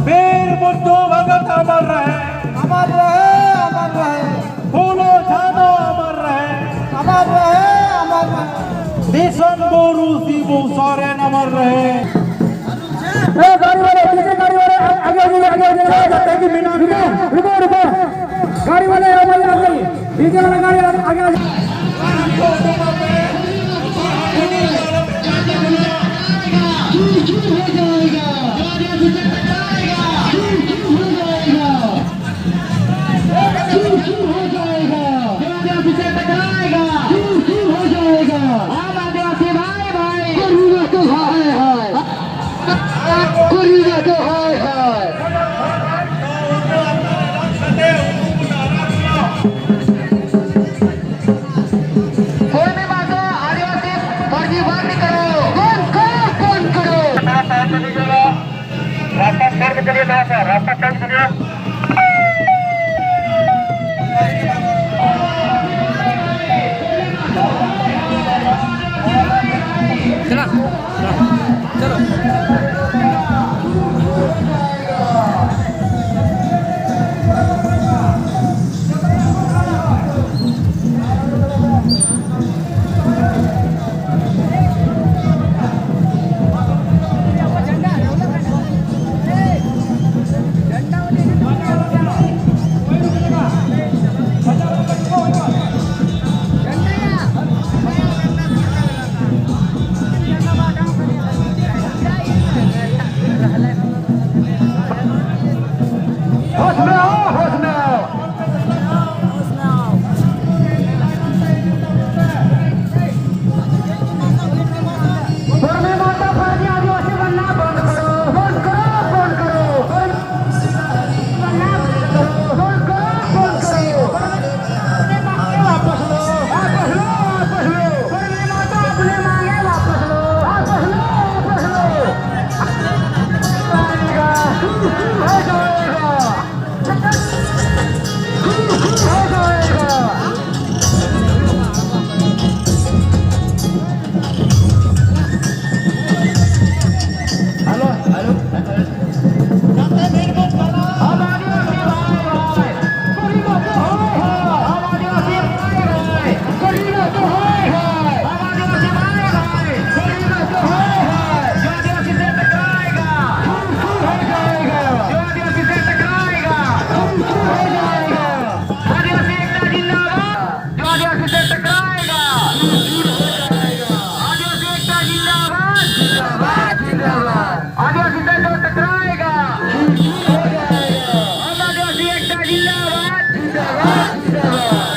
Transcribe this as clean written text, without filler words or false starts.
वीर बुद्धू भगत अमर रहे, अमर रहे, अमर रहे, फूलो झानो अमर रहे, अमर रहे, अमर रहे। दिशन बोरू शिबू सोरेन अमर रहे। गाड़ी वाले पीछे, गाड़ी वाले आगे आगे आगे आगे जाते हैं कि बिना रुको रुको रुको, गाड़ी वाले आगे आगे, पीछे वाला गाड़ी आगे आगे। रास्ता छोड़ के चलिए, रास्ता चेंज करिए। जिंदाबाद जिंदाबाद।